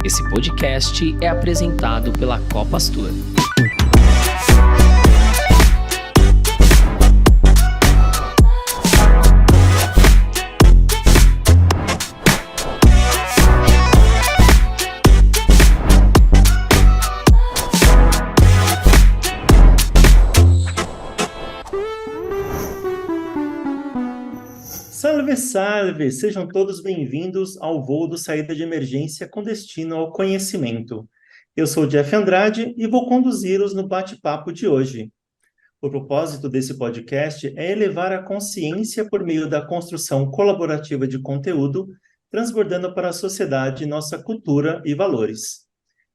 Esse podcast é apresentado pela Copastor. Salve, salve! Sejam todos bem-vindos ao voo do Saída de Emergência com destino ao conhecimento. Eu sou o Jeff Andrade e vou conduzi-los no bate-papo de hoje. O propósito desse podcast é elevar a consciência por meio da construção colaborativa de conteúdo, transbordando para a sociedade nossa cultura e valores.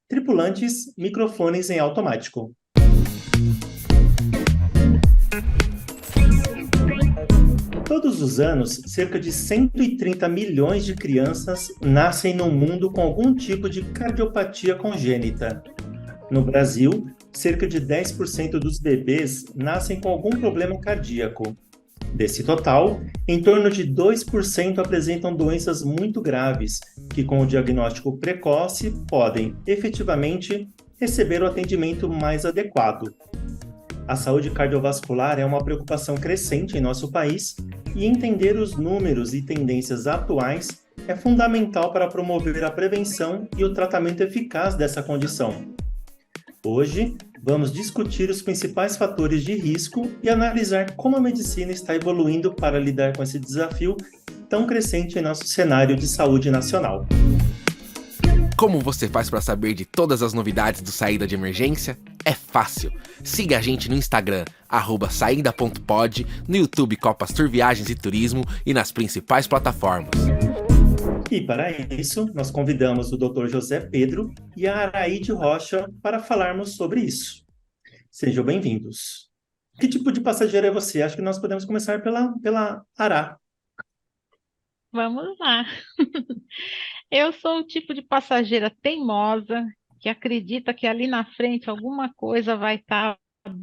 Tripulantes, microfones em automático. Todos os anos, cerca de 130 milhões de crianças nascem no mundo com algum tipo de cardiopatia congênita. No Brasil, cerca de 10% dos bebês nascem com algum problema cardíaco. Desse total, em torno de 2% apresentam doenças muito graves, que com o diagnóstico precoce podem, efetivamente, receber o atendimento mais adequado. A saúde cardiovascular é uma preocupação crescente em nosso país e entender os números e tendências atuais é fundamental para promover a prevenção e o tratamento eficaz dessa condição. Hoje, vamos discutir os principais fatores de risco e analisar como a medicina está evoluindo para lidar com esse desafio tão crescente em nosso cenário de saúde nacional. Como você faz para saber de todas as novidades do Saída de Emergência? É fácil. Siga a gente no Instagram, @saída.pod, no YouTube Copastor Viagens e Turismo e nas principais plataformas. E para isso, nós convidamos o Dr. José Pedro e a Araide Rocha para falarmos sobre isso. Sejam bem-vindos. Que tipo de passageiro é você? Acho que nós podemos começar pela Ara. Vamos lá. Eu sou o tipo de passageira teimosa que acredita que ali na frente alguma coisa vai estar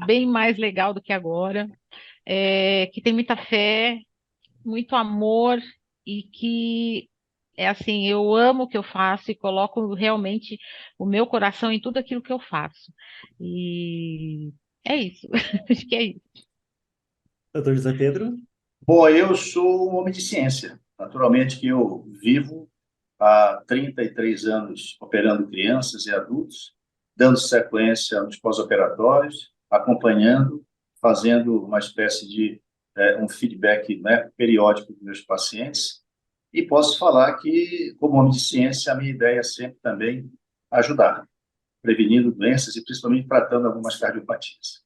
bem mais legal do que agora, que tem muita fé, muito amor e que é assim, eu amo o que eu faço e coloco realmente o meu coração em tudo aquilo que eu faço. E é isso. Acho que é isso. Dr. José Pedro? Bom, eu sou um homem de ciência. Naturalmente que eu vivo há 33 anos operando crianças e adultos, dando sequência nos pós-operatórios, acompanhando, fazendo uma espécie de um feedback, né, periódico dos meus pacientes. E posso falar que, como homem de ciência, a minha ideia é sempre também ajudar, prevenindo doenças e principalmente tratando algumas cardiopatias.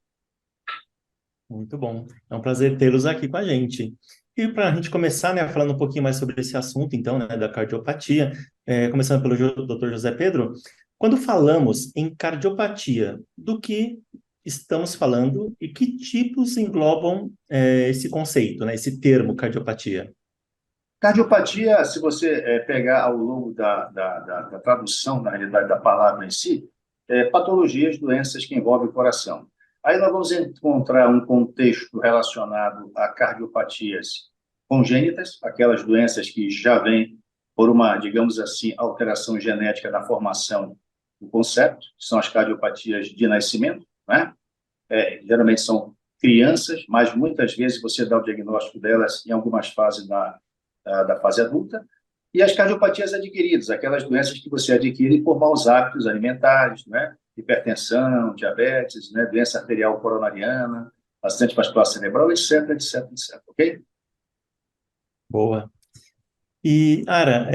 Muito bom. É um prazer tê-los aqui com a gente. E para a gente começar, né, falando um pouquinho mais sobre esse assunto, então, né, da cardiopatia, começando pelo Dr. José Pedro, quando falamos em cardiopatia, do que estamos falando e que tipos englobam esse conceito, né, esse termo cardiopatia? Cardiopatia, se você pegar ao longo da tradução, na realidade, da palavra em si, patologias, doenças que envolvem o coração. Aí nós vamos encontrar um contexto relacionado a cardiopatias congênitas, aquelas doenças que já vêm por uma, digamos assim, alteração genética na formação do concepto, que são as cardiopatias de nascimento, né? Geralmente são crianças, mas muitas vezes você dá o diagnóstico delas em algumas fases da fase adulta, e as cardiopatias adquiridas, aquelas doenças que você adquire por maus hábitos alimentares, né? Hipertensão, diabetes, né? Doença arterial coronariana, acidente vascular cerebral, etc, etc, etc, ok? Boa. E, Ara,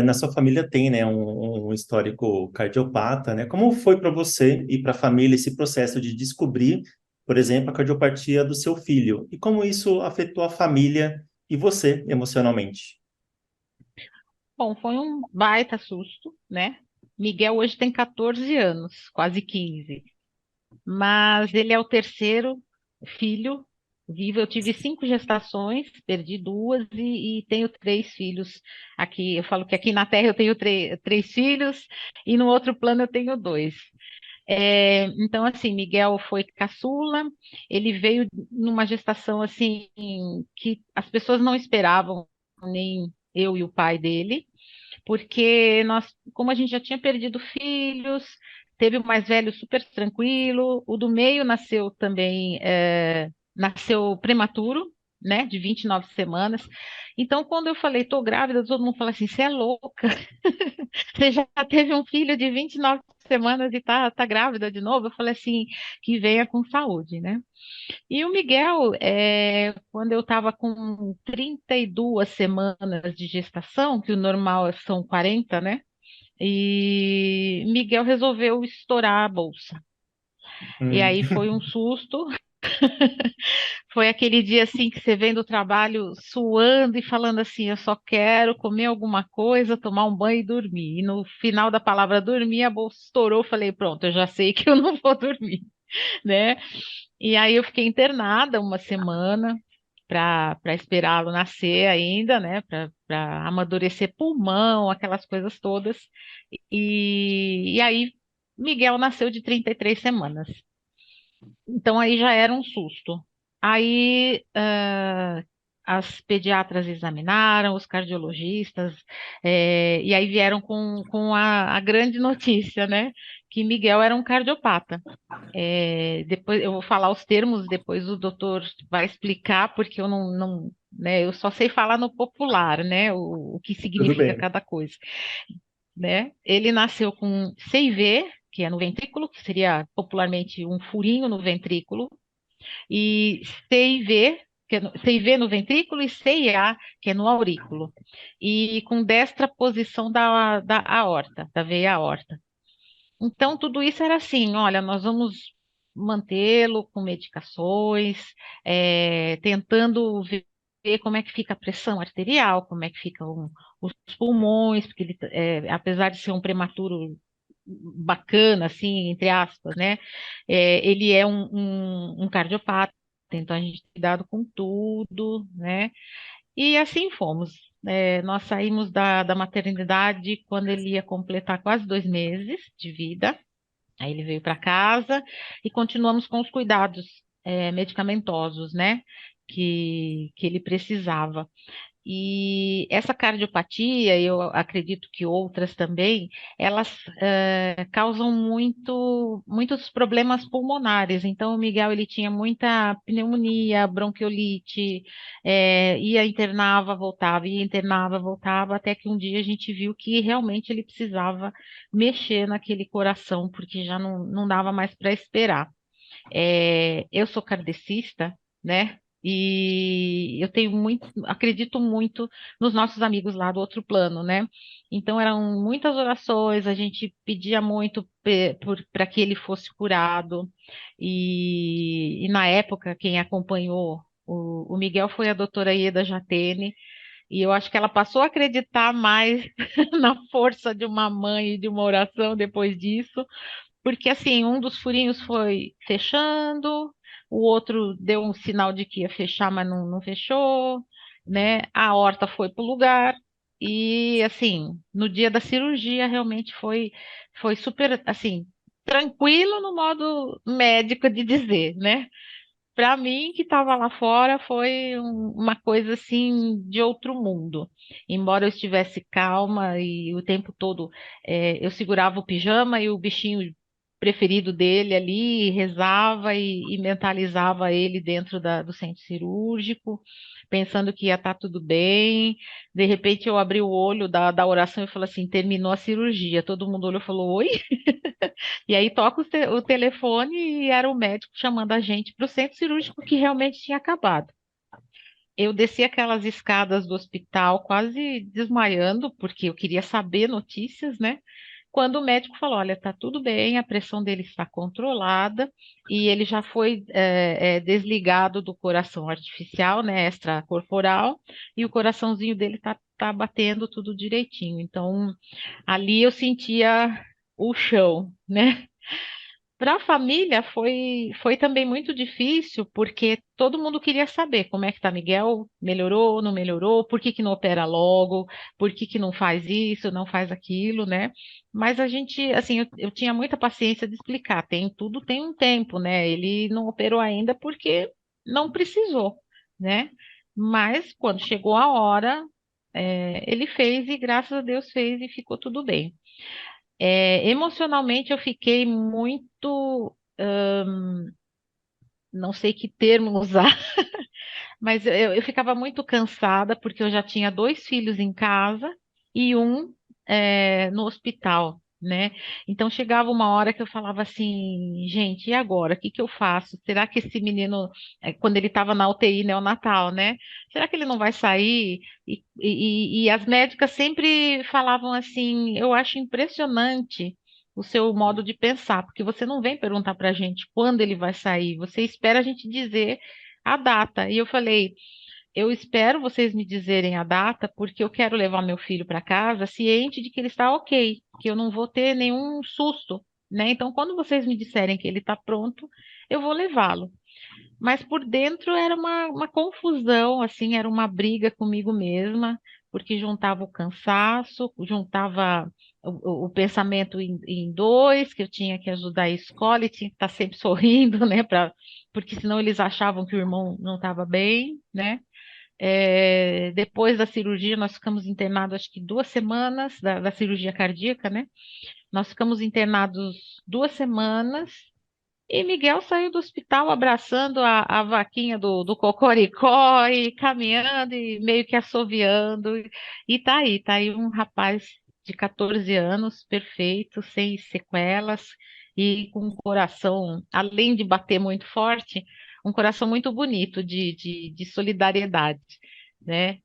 na sua família tem, né, um histórico cardiopata, né? Como foi para você e para a família esse processo de descobrir, por exemplo, a cardiopatia do seu filho? E como isso afetou a família e você emocionalmente? Bom, foi um baita susto, né? Miguel hoje tem 14 anos, quase 15. Mas ele é o terceiro filho vivo. Eu tive 5 gestações, perdi 2 e tenho 3 filhos aqui. Eu falo que aqui na Terra eu tenho 3 filhos e no outro plano eu tenho 2. Então, assim, Miguel foi caçula, ele veio numa gestação assim que as pessoas não esperavam, nem eu e o pai dele. porque nós, como a gente já tinha perdido filhos, teve o mais velho super tranquilo, o do meio nasceu também, nasceu prematuro, né, de 29 semanas. Então, quando eu falei, tô grávida, todo mundo fala assim, você é louca, você já teve um filho de 29 semanas e tá grávida de novo? Eu falei assim, que venha com saúde, né? E o Miguel, quando eu estava com 32 semanas de gestação, que o normal são 40, né? E Miguel resolveu estourar a bolsa. E Hum. aí foi um susto. Foi aquele dia assim que você vem do trabalho suando e falando assim, eu só quero comer alguma coisa, tomar um banho e dormir. E no final da palavra dormir, a bolsa estourou. Eu falei, pronto, eu já sei que eu não vou dormir, né? E aí eu fiquei internada uma semana para esperá-lo nascer ainda, né? Para amadurecer pulmão, aquelas coisas todas. E aí Miguel nasceu de 33 semanas. Então aí já era um susto. Aí as pediatras examinaram, os cardiologistas, e aí vieram com a grande notícia, né? Que Miguel era um cardiopata. Depois eu vou falar os termos, depois o doutor vai explicar, porque eu não, né, eu só sei falar no popular, né, o que Tudo significa bem. cada coisa, né? Ele nasceu com CIV, que é no ventrículo, que seria popularmente um furinho no ventrículo, e CIV, CIV no ventrículo, e CIA, que é no aurículo, e com destra posição da aorta, da veia aorta. Então, tudo isso era assim: olha, nós vamos mantê-lo com medicações, tentando ver como é que fica a pressão arterial, como é que ficam os pulmões, porque ele, apesar de ser um prematuro bacana, assim, entre aspas, né? Ele é um cardiopata, então a gente tem cuidado com tudo, né? E assim fomos. Nós saímos da maternidade quando ele ia completar quase 2 meses de vida. Aí ele veio para casa e continuamos com os cuidados, medicamentosos, né? Que ele precisava. E essa cardiopatia, eu acredito que outras também, elas causam muitos problemas pulmonares. Então, o Miguel ele tinha muita pneumonia, bronquiolite, ia internava, voltava, ia internava, voltava, até que um dia a gente viu que realmente ele precisava mexer naquele coração, porque já não dava mais para esperar. Eu sou kardecista, né? E eu tenho muito, acredito muito nos nossos amigos lá do outro plano, né? Então eram muitas orações, a gente pedia muito para que ele fosse curado. E na época, quem acompanhou o Miguel foi a doutora Ieda Jatene, e eu acho que ela passou a acreditar mais na força de uma mãe e de uma oração depois disso, porque assim, um dos furinhos foi fechando, o outro deu um sinal de que ia fechar, mas não fechou, né? A horta foi para o lugar. E assim, no dia da cirurgia realmente foi super assim, tranquilo no modo médico de dizer, né? Para mim, que estava lá fora, foi uma coisa assim de outro mundo. Embora eu estivesse calma e o tempo todo eu segurava o pijama e o bichinho preferido dele ali, rezava e mentalizava ele dentro do centro cirúrgico, pensando que ia estar tudo bem. De repente, eu abri o olho da oração e falei assim: terminou a cirurgia. Todo mundo olhou e falou: oi? E aí toca o telefone e era o médico chamando a gente para o centro cirúrgico que realmente tinha acabado. Eu desci aquelas escadas do hospital quase desmaiando, porque eu queria saber notícias, né? Quando o médico falou: olha, tá tudo bem, a pressão dele está controlada e ele já foi desligado do coração artificial, né, extracorporal, e o coraçãozinho dele tá batendo tudo direitinho. Então, ali eu sentia o chão, né? Para a família foi também muito difícil, porque todo mundo queria saber como é que tá Miguel, melhorou, não melhorou, por que que não opera logo, por que que não faz isso, não faz aquilo, né? Mas a gente, assim, eu tinha muita paciência de explicar, tudo tem um tempo, né? Ele não operou ainda porque não precisou, né? Mas quando chegou a hora, ele fez e graças a Deus fez e ficou tudo bem. Emocionalmente eu fiquei muito, não sei que termo usar, mas eu ficava muito cansada porque eu já tinha dois filhos em casa e um no hospital, né? Então chegava uma hora que eu falava assim, gente, e agora? O que que eu faço? Será que esse menino, quando ele estava na UTI neonatal, né? Será que ele não vai sair? E as médicas sempre falavam assim, eu acho impressionante o seu modo de pensar, porque você não vem perguntar para a gente quando ele vai sair, você espera a gente dizer a data. E eu falei, eu espero vocês me dizerem a data, porque eu quero levar meu filho para casa ciente de que ele está ok, que eu não vou ter nenhum susto, né? Então, quando vocês me disserem que ele está pronto, eu vou levá-lo. Mas por dentro era uma confusão, assim, era uma briga comigo mesma, porque juntava o cansaço, juntava o pensamento em dois, que eu tinha que ajudar a escola e tinha que estar sempre sorrindo, né? Porque senão eles achavam que o irmão não estava bem, né? Depois da cirurgia, nós ficamos internados, acho que 2 semanas da cirurgia cardíaca, né? Nós ficamos internados 2 semanas e Miguel saiu do hospital abraçando a vaquinha do Cocoricó e caminhando e meio que assoviando. E tá aí um rapaz de 14 anos, perfeito, sem sequelas e com um coração, além de bater muito forte, um coração muito bonito de solidariedade, né?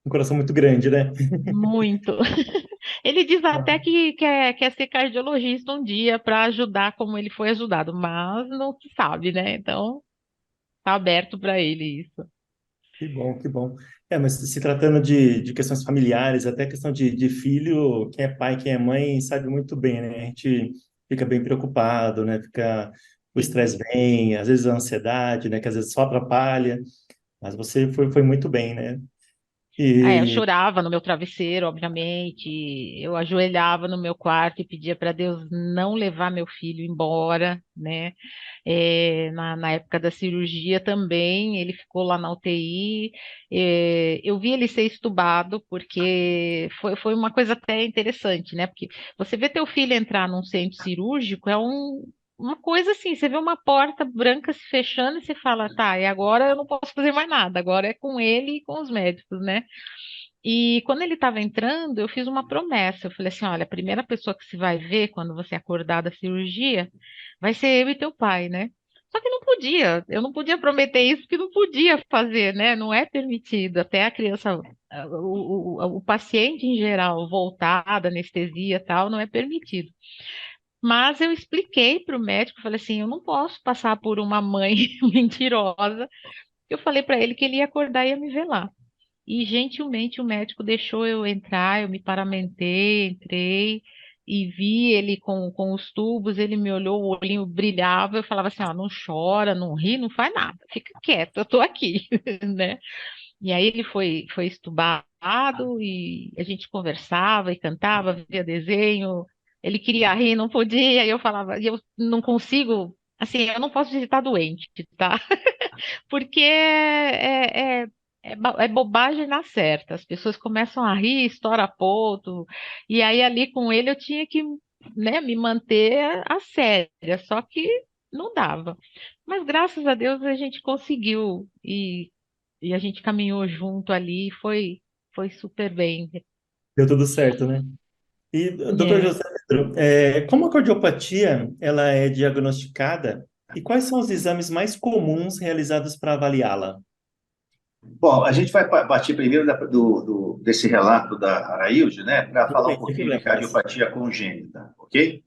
Um coração muito grande, né? Muito. Ele diz até que quer ser cardiologista um dia para ajudar como ele foi ajudado, mas não se sabe, né? Então, tá aberto para ele isso. Que bom, que bom. Mas se tratando de questões familiares, até questão de filho, quem é pai, quem é mãe, sabe muito bem, né? A gente fica bem preocupado, né? O estresse vem, às vezes a ansiedade, né? Que às vezes só atrapalha, mas você foi muito bem, né? Eu E chorava no meu travesseiro, obviamente. Eu ajoelhava no meu quarto e pedia para Deus não levar meu filho embora, né? Na época da cirurgia também, ele ficou lá na UTI. Eu vi ele ser estubado, porque foi uma coisa até interessante, né? Porque você vê teu filho entrar num centro cirúrgico, uma coisa assim, você vê uma porta branca se fechando e você fala, tá, e agora eu não posso fazer mais nada, agora é com ele e com os médicos, né? E quando ele estava entrando, eu fiz uma promessa. Eu falei assim: olha, a primeira pessoa que você vai ver quando você acordar da cirurgia vai ser eu e teu pai, né? Só que não podia, eu não podia prometer isso porque não podia fazer, né? Não é permitido. Até a criança, o paciente em geral, voltar da anestesia e tal, não é permitido. Mas eu expliquei para o médico, falei assim: eu não posso passar por uma mãe mentirosa. Eu falei para ele que ele ia acordar e ia me ver lá. E gentilmente o médico deixou eu entrar, eu me paramentei, entrei e vi ele com os tubos, ele me olhou, o olhinho brilhava, eu falava assim, ó, não chora, não ri, não faz nada, fica quieto, eu tô aqui, né? E aí ele foi estubado e a gente conversava e cantava, via desenho, ele queria rir, não podia, e eu falava, e eu não consigo, assim, eu não posso digitar doente, tá? Porque é bobagem na certa. As pessoas começam a rir, estoura ponto. E aí, ali com ele, eu tinha que, né, me manter a séria, só que não dava. Mas graças a Deus a gente conseguiu e a gente caminhou junto ali, foi super bem. deu tudo certo, né? E, doutor É. José Pedro, como a cardiopatia ela é diagnosticada e quais são os exames mais comuns realizados para avaliá-la? Bom, a gente vai partir primeiro desse relato da Araílde, né, para Tudo falar um bem, sem pouquinho de problemas. cardiopatia congênita, ok?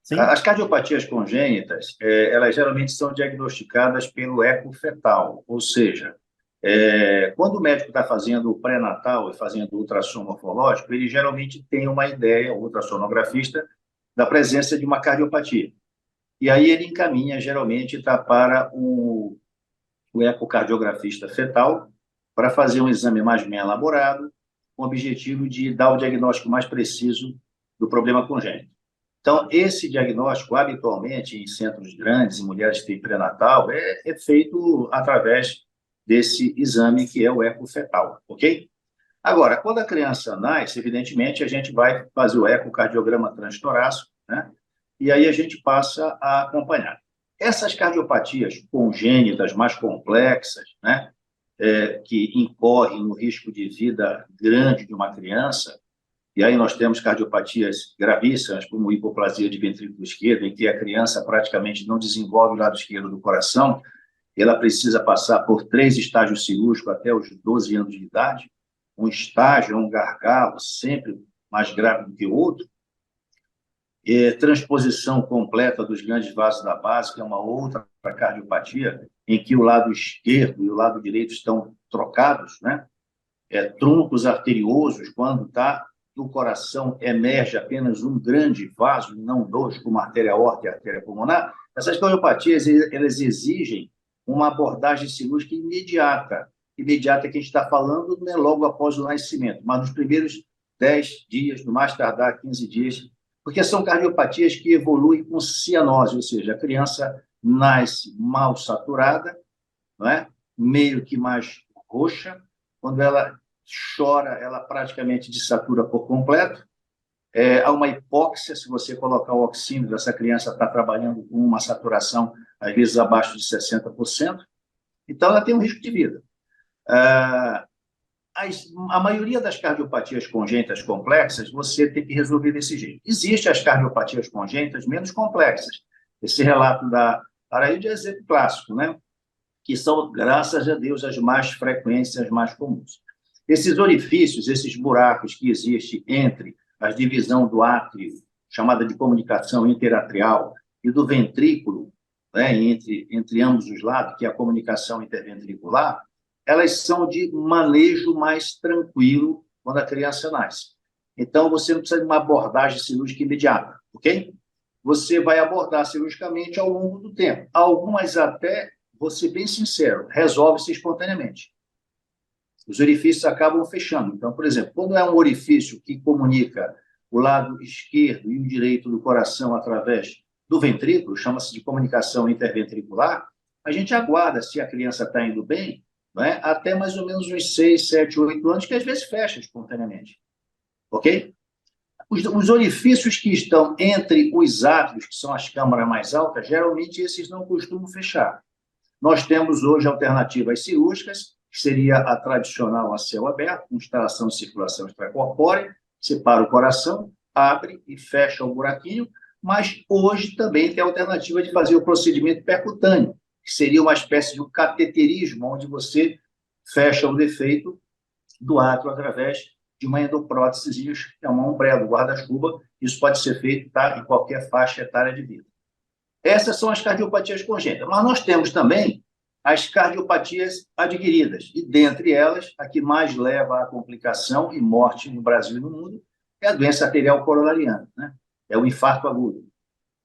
Sim? As cardiopatias congênitas, elas geralmente são diagnosticadas pelo eco fetal, ou seja, quando o médico está fazendo o pré-natal e fazendo o ultrassom morfológico, ele geralmente tem uma ideia, o ultrassonografista, da presença de uma cardiopatia. E aí ele encaminha, geralmente, tá, para o ecocardiografista fetal para fazer um exame mais bem elaborado, com o objetivo de dar o diagnóstico mais preciso do problema congênito. Então, esse diagnóstico, habitualmente, em centros grandes, em mulheres que têm pré-natal, é feito através desse exame que é o ecofetal, ok? Agora, quando a criança nasce, evidentemente, a gente vai fazer o ecocardiograma transtorácico, né? E aí a gente passa a acompanhar. Essas cardiopatias congênitas mais complexas, né? Que incorrem no risco de vida grande de uma criança, e aí nós temos cardiopatias gravíssimas, como hipoplasia de ventrículo esquerdo, em que a criança praticamente não desenvolve o lado esquerdo do coração, ela precisa passar por 3 estágios cirúrgicos até os 12 anos de idade. Um estágio é um gargalo sempre mais grave do que o outro. Transposição completa dos grandes vasos da base, que é uma outra cardiopatia, em que o lado esquerdo e o lado direito estão trocados, né? Troncos arteriosos, quando do coração emerge apenas um grande vaso, não dois, como a artéria aórtica e a artéria pulmonar. Essas cardiopatias, elas exigem uma abordagem cirúrgica imediata. Imediata que a gente está falando não é logo após o nascimento, mas nos primeiros 10 dias, no mais tardar 15 dias, porque são cardiopatias que evoluem com cianose, ou seja, a criança nasce mal saturada, não é? Meio que mais roxa, quando ela chora, ela praticamente desatura por completo. Há uma hipóxia, se você colocar o oxímetro, essa criança está trabalhando com uma saturação, às vezes, abaixo de 60%. Então, ela tem um risco de vida. A maioria das cardiopatias congênitas complexas, você tem que resolver desse jeito. Existem as cardiopatias congênitas menos complexas. Esse relato da Araíde é exemplo clássico, né? Que são, graças a Deus, as mais frequentes, as mais comuns. Esses orifícios, esses buracos que existem entre a divisão do átrio, chamada de comunicação interatrial, e do ventrículo, né, entre ambos os lados, que é a comunicação interventricular, elas são de manejo mais tranquilo quando a criança nasce. Então, você não precisa de uma abordagem cirúrgica imediata, ok? Você vai abordar cirurgicamente ao longo do tempo. Algumas até, vou ser bem sincero, resolve-se espontaneamente. Os orifícios acabam fechando. Então, por exemplo, quando é um orifício que comunica o lado esquerdo e o direito do coração através do ventrículo, chama-se de comunicação interventricular, a gente aguarda se a criança está indo bem, né, até mais ou menos uns 6, 7, 8 anos, que às vezes fecha espontaneamente. Ok? Os orifícios que estão entre os átrios, que são as câmaras mais altas, geralmente esses não costumam fechar. Nós temos hoje alternativas cirúrgicas, que seria a tradicional a céu aberto, com instalação de circulação extracorpórea, separa o coração, abre e fecha o buraquinho, mas hoje também tem a alternativa de fazer o procedimento percutâneo, que seria uma espécie de um cateterismo, onde você fecha o defeito do átrio através de uma endoprótese, que é uma umbrella, um guarda-chuva. Isso pode ser feito em qualquer faixa etária de vida. Essas são as cardiopatias congênitas. Mas nós temos também as cardiopatias adquiridas, e dentre elas, a que mais leva à complicação e morte no Brasil e no mundo é a doença arterial coronariana, né? É o infarto agudo.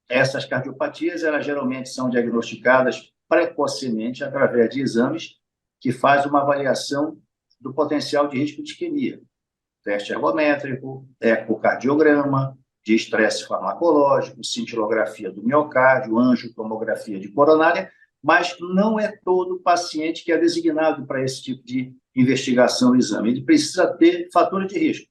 Essas cardiopatias, elas geralmente são diagnosticadas precocemente através de exames que fazem uma avaliação do potencial de risco de isquemia. Teste ergométrico, ecocardiograma, de estresse farmacológico, cintilografia do miocárdio, angiotomografia de coronária, mas não é todo paciente que é designado para esse tipo de investigação e exame. Ele precisa ter fator de risco.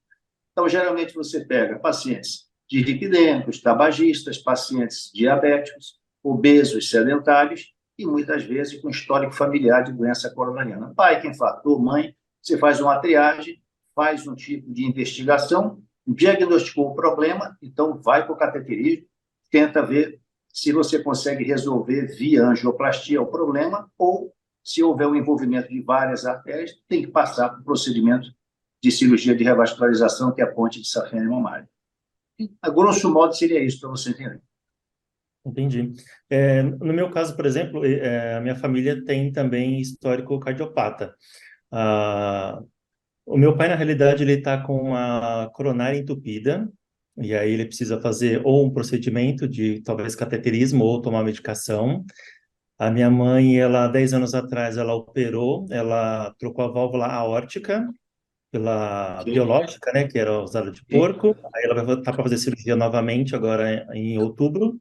Então, geralmente, você pega pacientes dislipidêmicos, tabagistas, pacientes diabéticos, obesos, sedentários e, muitas vezes, com histórico familiar de doença coronariana. Pai que infartou, mãe, você faz uma triagem, faz um tipo de investigação, diagnosticou o problema, então vai para o cateterismo, tenta ver se você consegue resolver via angioplastia o problema, ou, se houver um envolvimento de várias artérias, tem que passar para o procedimento de cirurgia de revascularização, que é a ponte de safena mamária. A grosso modo, seria isso, para você entender. Entendi. No meu caso, por exemplo, a minha família tem também histórico cardiopata. O meu pai, na realidade, ele está com a coronária entupida, e aí ele precisa fazer ou um procedimento de, talvez, cateterismo ou tomar medicação. A minha mãe, ela, 10 anos atrás, ela operou, ela trocou a válvula aórtica pela biológica, né, que era usada de porco. Aí ela vai estar para fazer cirurgia novamente agora em outubro.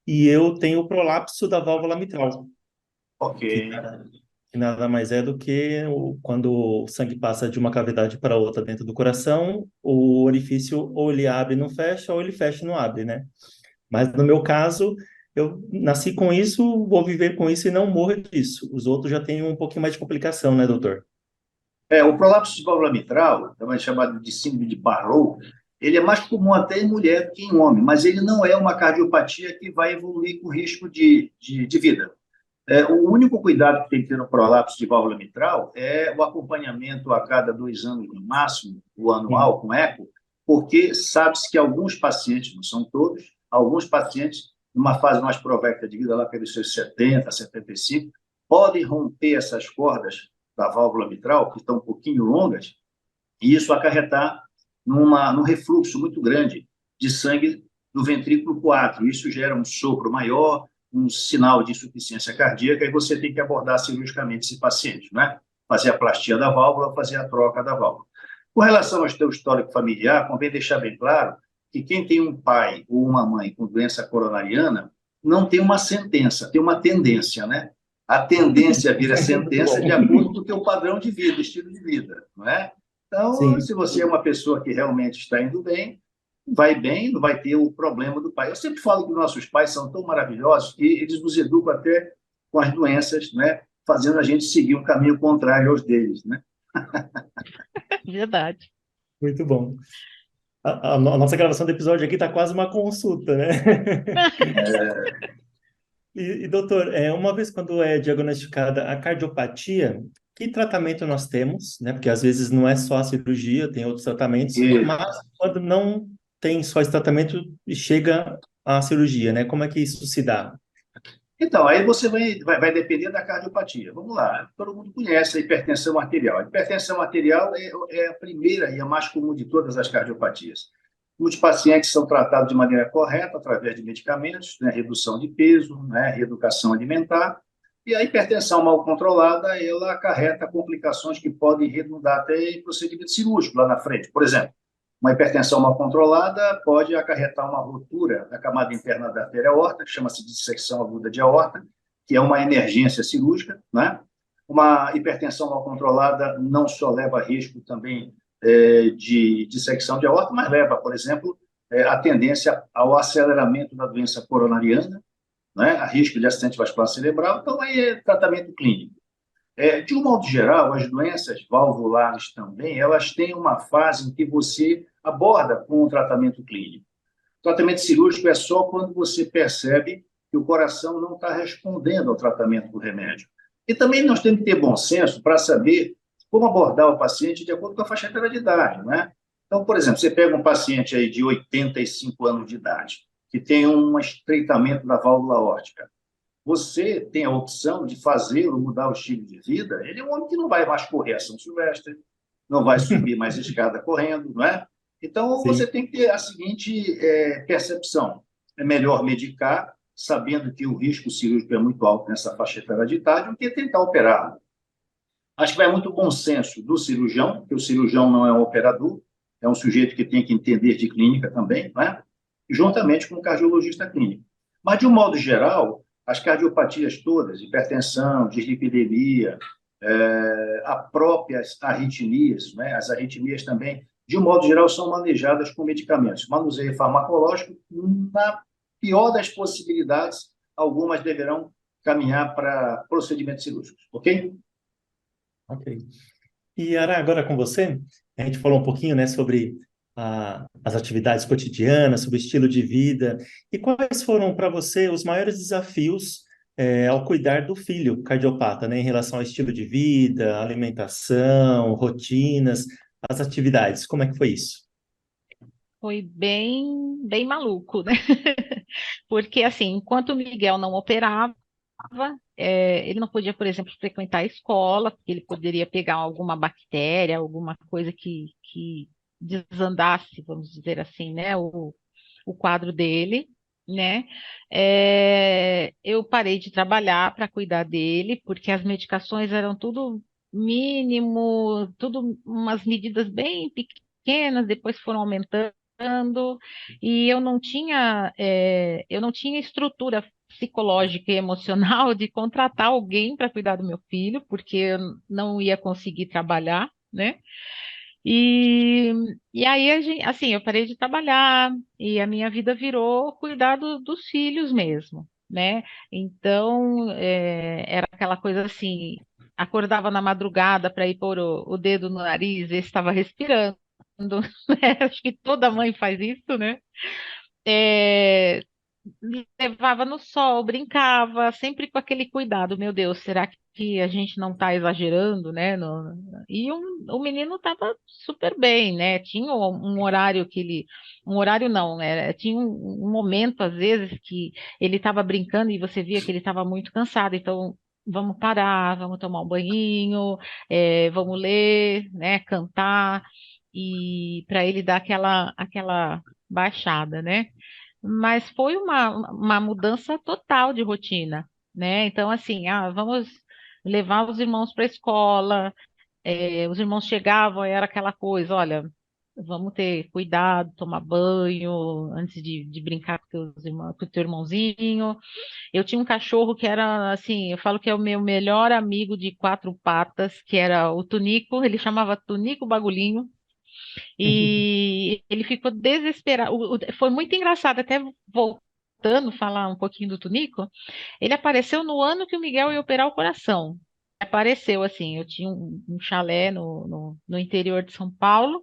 E eu tenho o prolapso da válvula mitral. Ok. que nada mais é do que quando o sangue passa de uma cavidade para outra dentro do coração, o orifício ou ele abre e não fecha, ou ele fecha e não abre, né? Mas no meu caso, eu nasci com isso, vou viver com isso e não morro disso. Os outros já têm um pouquinho mais de complicação, né, doutor? O prolapso de válvula mitral, também chamado de síndrome de Barrow, ele é mais comum até em mulher do que em homem, mas ele não é uma cardiopatia que vai evoluir com risco de vida. O único cuidado que tem que ter no prolapso de válvula mitral é o acompanhamento a cada 2 anos no máximo, o Sim. anual com eco, porque sabe-se que alguns pacientes, não são todos, alguns pacientes, numa fase mais provecta de vida, lá pelos seus 70, 75, podem romper essas cordas da válvula mitral, que estão um pouquinho longas, e isso acarretar num refluxo muito grande de sangue do ventrículo pro átrio. Isso gera um sopro maior, um sinal de insuficiência cardíaca, e você tem que abordar cirurgicamente esse paciente, né? Fazer a plastia da válvula, fazer a troca da válvula. Com relação ao seu histórico familiar, convém deixar bem claro que quem tem um pai ou uma mãe com doença coronariana não tem uma sentença, tem uma tendência, né? A tendência vira Muito sentença bom. de acordo com o teu padrão de vida, estilo de vida, não é? Então, Sim. se você é uma pessoa que realmente está indo bem, não vai ter o problema do pai. Eu sempre falo que nossos pais são tão maravilhosos que eles nos educam até com as doenças, né? Fazendo a gente seguir um caminho contrário aos deles, né? Verdade. Muito bom. A nossa gravação do episódio aqui está quase uma consulta, né? Doutor, uma vez quando é diagnosticada a cardiopatia, que tratamento nós temos, né? Porque às vezes não é só a cirurgia, tem outros tratamentos, E, mas quando não tem só esse tratamento e chega à cirurgia, né? Como é que isso se dá? então, aí você vai depender da cardiopatia. Vamos lá, todo mundo conhece a hipertensão arterial. A hipertensão arterial é a primeira e a mais comum de todas as cardiopatías. Muitos pacientes são tratados de maneira correta, através de medicamentos, né, redução de peso, né, reeducação alimentar, e a hipertensão mal controlada, ela acarreta complicações que podem redundar até em procedimento cirúrgico lá na frente. Por exemplo, uma hipertensão mal controlada pode acarretar uma ruptura da camada interna da artéria aorta, que chama-se dissecção aguda de aorta, que é uma emergência cirúrgica, né? Uma hipertensão mal controlada não só leva a risco também de dissecção de aorta, mas leva, por exemplo, a tendência ao aceleramento da doença coronariana, né? A risco de acidente vascular cerebral. Então, aí é tratamento clínico. De um modo geral, as doenças valvulares também, elas têm uma fase em que você aborda com o tratamento clínico. O tratamento cirúrgico é só quando você percebe que o coração não está respondendo ao tratamento do remédio. E também nós temos que ter bom senso para saber como abordar o paciente de acordo com a faixa etária de idade, né? Então, por exemplo, você pega um paciente aí de 85 anos de idade, que tem um estreitamento da válvula aórtica, você tem a opção de fazê-lo mudar o estilo de vida. Ele é um homem que não vai mais correr a São Silvestre, não vai subir mais escada correndo, não é? Então, você Sim. tem que ter a seguinte percepção: é melhor medicar, sabendo que o risco cirúrgico é muito alto nessa faixa etária de idade, do que tentar operar. Acho que vai muito bom senso do cirurgião, que o cirurgião não é um operador, é um sujeito que tem que entender de clínica também, não é? Juntamente com o cardiologista clínico. Mas, de um modo geral, as cardiopatias todas, hipertensão, dislipidemia, a próprias arritmias, né? As arritmias também, de um modo geral, são manejadas com medicamentos. Manuseio farmacológico, na pior das possibilidades, algumas deverão caminhar para procedimentos cirúrgicos, ok? Ok. E Ara, agora com você, a gente falou um pouquinho, né, sobre as atividades cotidianas, sobre o estilo de vida. E quais foram para você os maiores desafios ao cuidar do filho cardiopata, né, em relação ao estilo de vida, alimentação, rotinas, as atividades? Como é que foi isso? Foi bem maluco, né? Porque, assim, enquanto o Miguel não operava, ele não podia, por exemplo, frequentar a escola, porque ele poderia pegar alguma bactéria, alguma coisa que desandasse, vamos dizer assim, né? O quadro dele, né? Eu parei de trabalhar para cuidar dele, porque as medicações eram tudo mínimo, tudo umas medidas bem pequenas, depois foram aumentando, e eu não tinha estrutura psicológica e emocional de contratar alguém para cuidar do meu filho, porque eu não ia conseguir trabalhar, né? E, e aí, assim, eu parei de trabalhar e a minha vida virou cuidar dos filhos mesmo, né? Então, era aquela coisa assim, acordava na madrugada para ir pôr o dedo no nariz, ver se estava respirando, né? Acho que toda mãe faz isso, né? É, levava no sol, brincava, sempre com aquele cuidado, meu Deus, será que a gente não está exagerando, né? E o menino estava super bem, né? Tinha um horário que ele, um horário não, né? Tinha um momento às vezes que ele estava brincando e você via que ele estava muito cansado, então vamos parar, vamos tomar um banhinho, vamos ler, né? Cantar e para ele dar aquela baixada, né? Mas foi uma mudança total de rotina, né? Então, assim, vamos levar os irmãos para a escola. Os irmãos chegavam, era aquela coisa, olha, vamos ter cuidado, tomar banho antes de brincar com com o teu irmãozinho. Eu tinha um cachorro que era, assim, eu falo que é o meu melhor amigo de quatro patas, que era o Tunico, ele chamava Tunico Bagulhinho. E ele ficou desesperado. Foi muito engraçado, até voltando a falar um pouquinho do Tunico, ele apareceu no ano que o Miguel ia operar o coração. Apareceu assim, eu tinha um chalé no interior de São Paulo,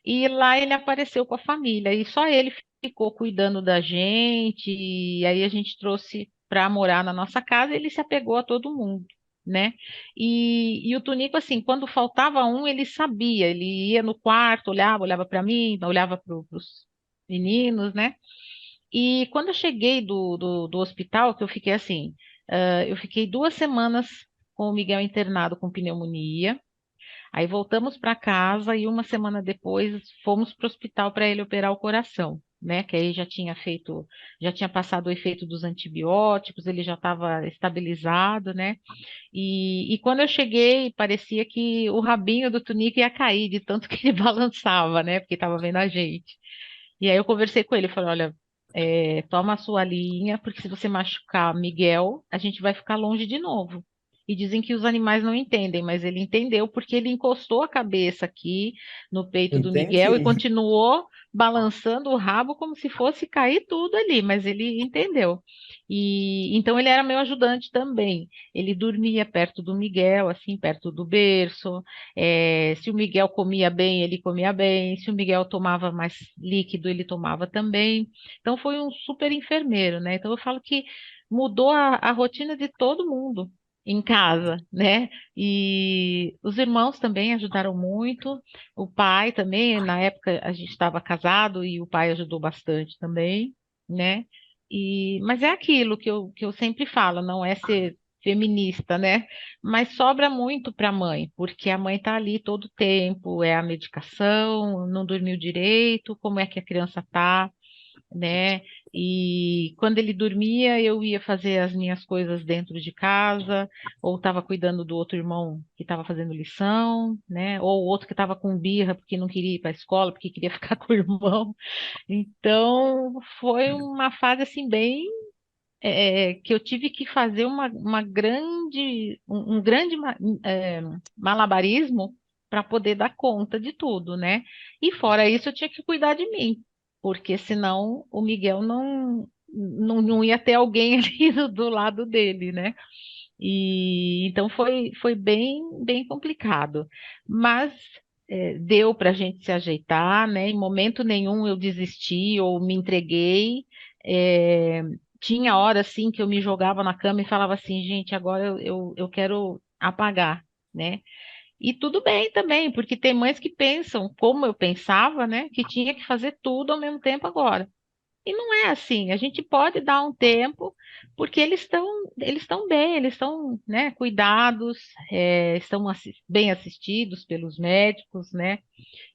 e lá ele apareceu com a família, e só ele ficou cuidando da gente, e aí a gente trouxe para morar na nossa casa, e ele se apegou a todo mundo, né? E o Tunico, assim, quando faltava um, ele sabia, ele ia no quarto, olhava para mim, olhava para os meninos, né? E quando eu cheguei do hospital, que eu fiquei assim, eu fiquei 2 semanas com o Miguel internado com pneumonia. Aí voltamos para casa e uma semana depois fomos para o hospital para ele operar o coração, né? Que aí já tinha passado o efeito dos antibióticos, ele já estava estabilizado, né? E quando eu cheguei, parecia que o rabinho do Tunico ia cair de tanto que ele balançava, né? Porque estava vendo a gente. E aí eu conversei com ele, falei, olha, toma a sua linha, porque se você machucar Miguel, a gente vai ficar longe de novo. E dizem que os animais não entendem, mas ele entendeu porque ele encostou a cabeça aqui no peito do Miguel e Entendi. continuou balançando o rabo como se fosse cair tudo ali, mas ele entendeu. E então ele era meu ajudante também. Ele dormia perto do Miguel, assim, perto do berço. Se o Miguel comia bem, ele comia bem. Se o Miguel tomava mais líquido, ele tomava também. Então foi um super enfermeiro, né? Então eu falo que mudou a rotina de todo mundo em casa, né? E os irmãos também ajudaram muito. O pai também, na época a gente estava casado e o pai ajudou bastante também, né? Mas é aquilo que eu sempre falo, não é ser feminista, né? Mas sobra muito para a mãe, porque a mãe está ali todo o tempo, é a medicação, não dormiu direito, como é que a criança está, né? E quando ele dormia, eu ia fazer as minhas coisas dentro de casa, ou estava cuidando do outro irmão que estava fazendo lição, né? Ou o outro que estava com birra porque não queria ir para a escola, porque queria ficar com o irmão. Então, foi uma fase assim bem que eu tive que fazer um grande malabarismo para poder dar conta de tudo, né? E fora isso, eu tinha que cuidar de mim, porque senão o Miguel não ia ter alguém ali do lado dele, né? E então foi bem complicado, mas deu para a gente se ajeitar, né? Em momento nenhum eu desisti ou me entreguei. É, tinha hora assim que eu me jogava na cama e falava assim, gente, agora eu quero apagar, né? E tudo bem também, porque tem mães que pensam, como eu pensava, né? Que tinha que fazer tudo ao mesmo tempo agora. E não é assim, a gente pode dar um tempo, porque eles estão bem, eles estão, né, cuidados, estão bem assistidos pelos médicos, né?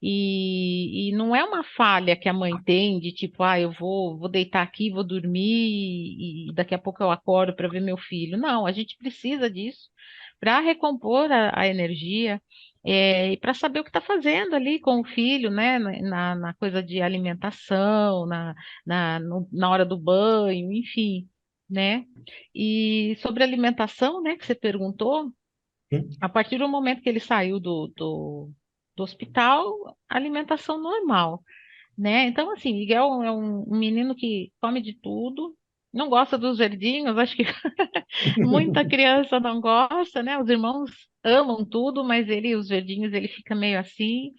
E não é uma falha que a mãe tem de tipo, eu vou deitar aqui, vou dormir e daqui a pouco eu acordo para ver meu filho. Não, a gente precisa disso para recompor a energia. E para saber o que está fazendo ali com o filho, né? Na coisa de alimentação, na hora do banho, enfim, né? E sobre alimentação, né, que você perguntou, Hum? a partir do momento que ele saiu do hospital, alimentação normal, né? Então, assim, Miguel é um menino que come de tudo, não gosta dos verdinhos, acho que muita criança não gosta, né? Os irmãos amam tudo, mas ele, os verdinhos, ele fica meio assim,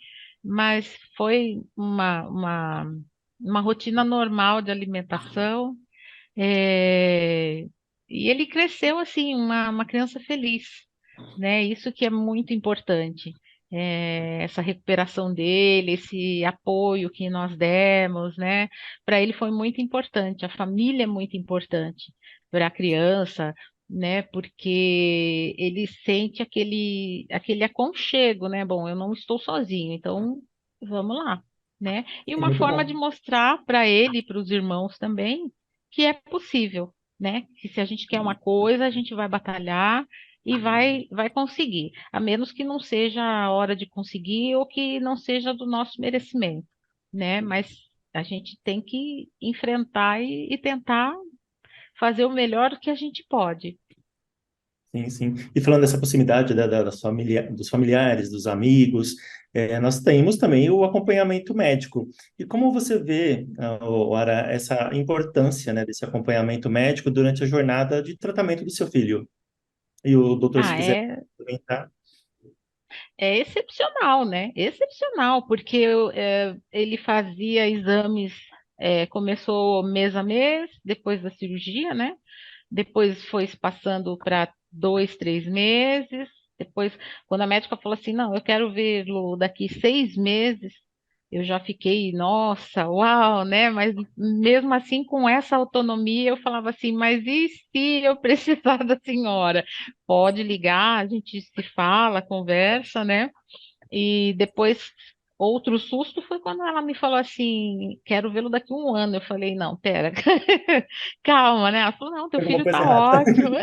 mas foi uma rotina normal de alimentação, é, e ele cresceu assim, uma criança feliz, né? Isso que é muito importante. Essa recuperação dele, esse apoio que nós demos, né? Para ele foi muito importante. A família é muito importante para a criança, né? Porque ele sente aquele aconchego, né? Bom, eu não estou sozinho, então vamos lá, né? E É uma muito forma bom. de mostrar para ele e para os irmãos também que é possível, né? Que se a gente quer uma coisa, a gente vai batalhar e vai conseguir, a menos que não seja a hora de conseguir ou que não seja do nosso merecimento, né? Mas a gente tem que enfrentar e tentar fazer o melhor que a gente pode. Sim, sim. E falando dessa proximidade dos familiares, dos amigos, nós temos também o acompanhamento médico. E como você vê, Ara, essa importância, né, desse acompanhamento médico durante a jornada de tratamento do seu filho? E o doutor, se Ah, quiser comentar. é excepcional, né? Excepcional, porque ele fazia exames, começou mês a mês, depois da cirurgia, né? Depois foi se passando para 2, 3 meses. Depois, quando a médica falou assim, não, eu quero vê-lo daqui 6 meses, eu já fiquei, nossa, uau, né? Mas mesmo assim, com essa autonomia, eu falava assim, mas e se eu precisar da senhora? Pode ligar, a gente se fala, conversa, né? E depois, outro susto foi quando ela me falou assim: quero vê-lo daqui a um ano. Eu falei: não, pera, calma, né? Ela falou: não, teu Tem alguma filho coisa tá errada. ótimo,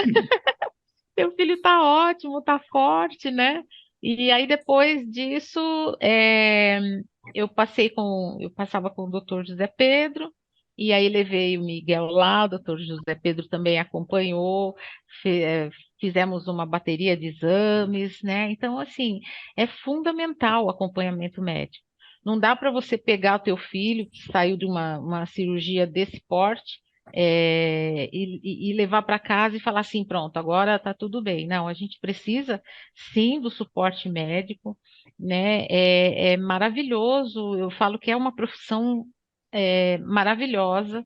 teu filho tá ótimo, tá forte, né? E aí depois disso, eu passava com o doutor José Pedro, e aí levei o Miguel lá, o doutor José Pedro também acompanhou, fe- eh, fizemos uma bateria de exames, né? Então, assim, é fundamental o acompanhamento médico. Não dá para você pegar o teu filho que saiu de uma cirurgia desse porte, e levar para casa e falar assim, pronto, agora está tudo bem. Não, a gente precisa sim do suporte médico, né? É maravilhoso. Eu falo que é uma profissão maravilhosa,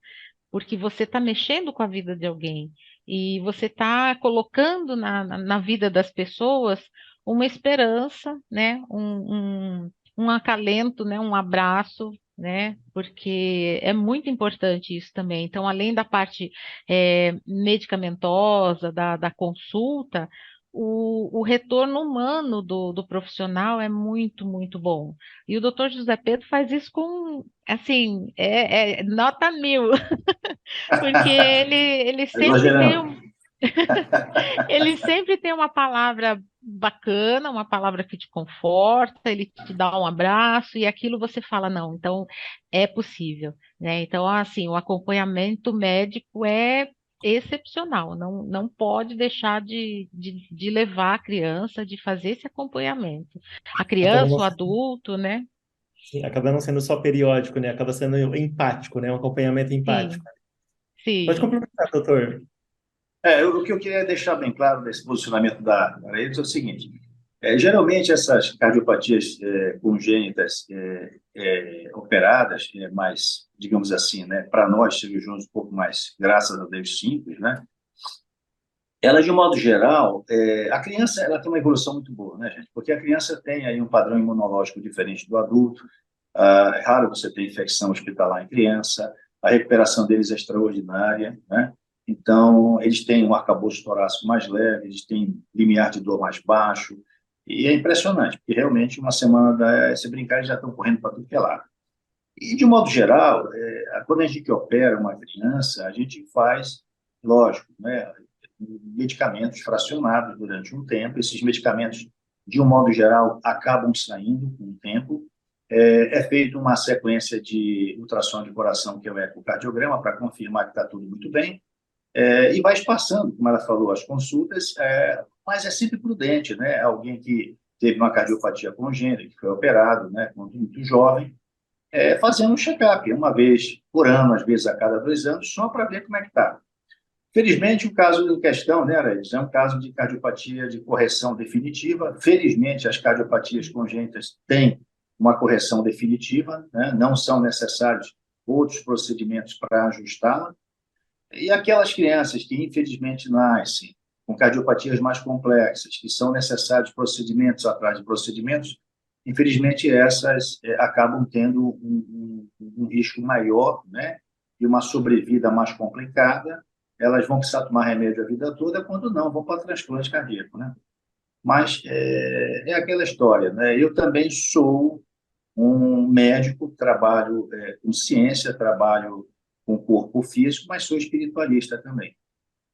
porque você está mexendo com a vida de alguém e você está colocando na vida das pessoas uma esperança, né? Um acalento, né? Um abraço, né? Porque é muito importante isso também. Então, além da parte medicamentosa, da consulta, o retorno humano do profissional é muito, muito bom. E o doutor José Pedro faz isso com, assim, nota 1000, porque ele sempre tem Exagerando. um, ele sempre tem uma palavra bacana, uma palavra que te conforta, ele te dá um abraço e aquilo você fala, não, então é possível, né? Então, assim, o acompanhamento médico é excepcional, não pode deixar de levar a criança, de fazer esse acompanhamento. A Acaba criança, não, o adulto, né? sim, acaba não sendo só periódico, né? Acaba sendo empático, né? Um acompanhamento empático. Sim, Pode sim. complementar, doutor. O que eu queria deixar bem claro nesse posicionamento da eles é o seguinte: geralmente essas cardiopatias congênitas operadas, mais, digamos assim, né, para nós cirurgiões um pouco mais, graças a Deus, simples, né? Elas, de um modo geral, a criança ela tem uma evolução muito boa, né, gente? Porque a criança tem aí um padrão imunológico diferente do adulto. É raro você ter infecção hospitalar em criança. A recuperação deles é extraordinária, né? Então, eles têm um arcabouço torácico mais leve, eles têm limiar de dor mais baixo. E é impressionante, porque realmente uma semana, se brincar, eles já estão correndo para tudo que é lado. E, de modo geral, quando a gente opera uma criança, a gente faz, lógico, né, medicamentos fracionados durante um tempo. Esses medicamentos, de um modo geral, acabam saindo com o tempo. É feita uma sequência de ultrassom de coração, que é o ecocardiograma, para confirmar que está tudo muito bem. E vai espaçando, como ela falou, as consultas, mas é sempre prudente, né? Alguém que teve uma cardiopatia congênita, que foi operado, né, quando muito jovem, fazendo um check-up, uma vez por ano, às vezes a cada 2 anos, só para ver como é que está. Felizmente, o caso em questão, né, Aredes, é um caso de cardiopatia de correção definitiva. Felizmente, as cardiopatias congênitas têm uma correção definitiva, né? Não são necessários outros procedimentos para ajustá-la. E aquelas crianças que, infelizmente, nascem com cardiopatias mais complexas, que são necessários procedimentos atrás de procedimentos, infelizmente, essas acabam tendo um risco maior, né? E uma sobrevida mais complicada. Elas vão precisar tomar remédio a vida toda, quando não, vão para transplante cardíaco, né? Mas é aquela história, né? Eu também sou um médico, trabalho com ciência, trabalho com corpo físico, mas sou espiritualista também.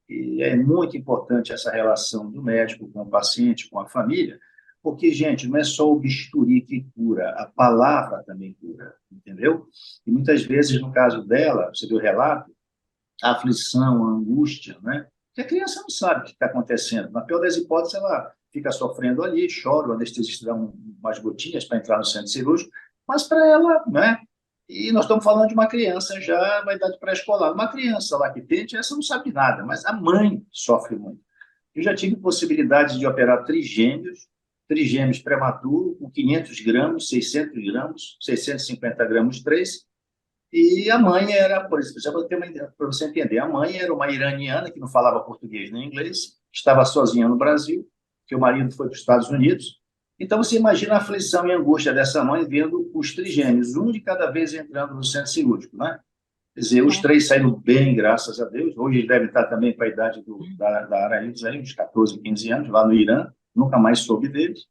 E é muito importante essa relação do médico com o paciente, com a família, porque, gente, não é só o bisturi que cura, a palavra também cura, entendeu? E muitas vezes, no caso dela, você viu o relato, a aflição, a angústia, né? Porque a criança não sabe o que está acontecendo. Na pior das hipóteses, ela fica sofrendo ali, chora, o anestesista dá umas gotinhas para entrar no centro cirúrgico, mas para ela, né? E nós estamos falando de uma criança já na idade pré-escolar. Uma criança lá que tente, essa não sabe nada, mas a mãe sofre muito. Eu já tive possibilidade de operar trigêmeos prematuros, com 500 gramas, 600 gramas, 650 gramas, 3. E a mãe era, por exemplo, para você entender, a mãe era uma iraniana que não falava português nem inglês, estava sozinha no Brasil, que o marido foi para os Estados Unidos. Então, você imagina a aflição e a angústia dessa mãe vendo os trigêmeos, um de cada vez entrando no centro cirúrgico, né? Quer dizer, os 3 saíram bem, graças a Deus. Hoje eles devem estar também para a idade da Araídes, uns 14, 15 anos, lá no Irã. Nunca mais soube deles.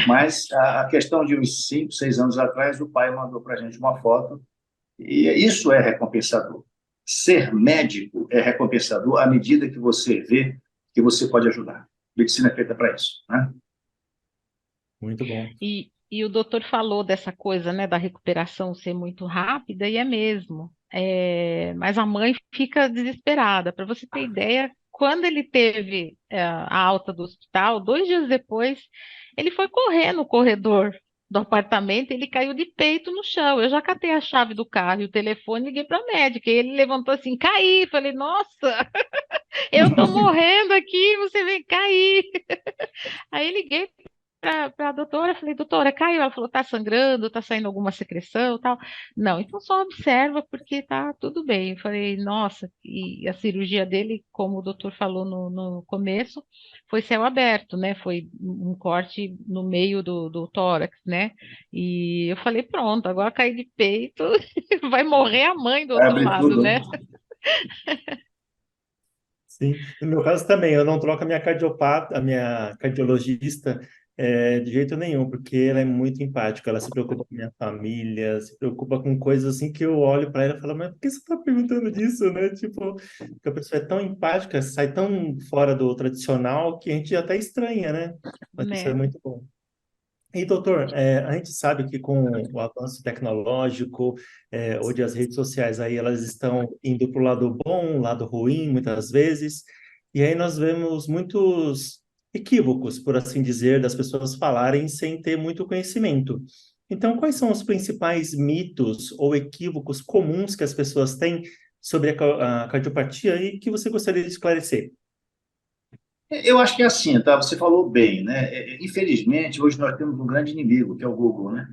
Mas a questão de uns 5, 6 anos atrás, o pai mandou para a gente uma foto. E isso é recompensador. Ser médico é recompensador à medida que você vê que você pode ajudar. Medicina é feita para isso, né? Muito bom. E o doutor falou dessa coisa, né, da recuperação ser muito rápida, e é mesmo. Mas a mãe fica desesperada. Para você ter ideia, quando ele teve a alta do hospital, 2 dias depois, ele foi correr no corredor do apartamento, ele caiu de peito no chão. Eu já catei a chave do carro e o telefone, liguei para a médica, e ele levantou assim, caí. Falei, nossa, eu estou morrendo aqui, você vem cair. Aí liguei para a doutora, falei, doutora, caiu? Ela falou, tá sangrando, tá saindo alguma secreção, tal. Não, então só observa porque tá tudo bem. Eu falei, nossa, e a cirurgia dele, como o doutor falou no começo, foi céu aberto, né? Foi um corte no meio do tórax, né? E eu falei, pronto, agora caí de peito, vai morrer a mãe do Vai outro abrir lado, tudo, né? né? Sim, no meu caso também, eu não troco a minha cardiopata, a minha cardiologista de jeito nenhum, porque ela é muito empática, ela se preocupa com a minha família, se preocupa com coisas assim que eu olho para ela e falo, mas por que você está perguntando disso, né? Tipo, porque a pessoa é tão empática, sai tão fora do tradicional que a gente até estranha, né? Mas isso é Né? muito bom. E, doutor, a gente sabe que com o avanço tecnológico, onde as redes sociais aí elas estão indo para o lado bom, lado ruim, muitas vezes, e aí nós vemos muitos equívocos, por assim dizer, das pessoas falarem sem ter muito conhecimento. Então, quais são os principais mitos ou equívocos comuns que as pessoas têm sobre a cardiopatia e que você gostaria de esclarecer? Eu acho que é assim, tá? Você falou bem, né? Infelizmente, hoje nós temos um grande inimigo, que é o Google, né?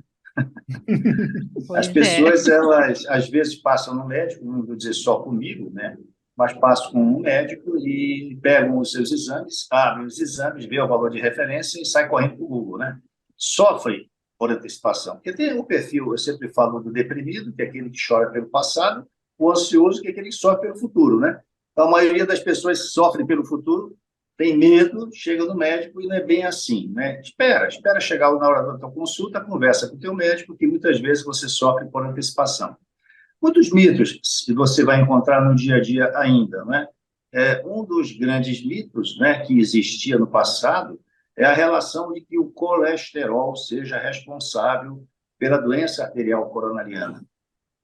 As Pois é. pessoas, elas, às vezes, passam no médico, não vou dizer só comigo, né? Mas passam com um médico e pegam os seus exames, abrem os exames, vê o valor de referência e sai correndo para o Google, né? Sofre por antecipação. Porque tem o perfil, eu sempre falo do deprimido, que é aquele que chora pelo passado, o ansioso, que é aquele que sofre pelo futuro, né? Então, a maioria das pessoas sofrem pelo futuro, tem medo, chega no médico e não é bem assim, né? Espera chegar na hora da tua consulta, conversa com o teu médico, que muitas vezes você sofre por antecipação. Muitos mitos que você vai encontrar no dia a dia ainda, né? Um dos grandes mitos, né, que existia no passado é a relação de que o colesterol seja responsável pela doença arterial coronariana.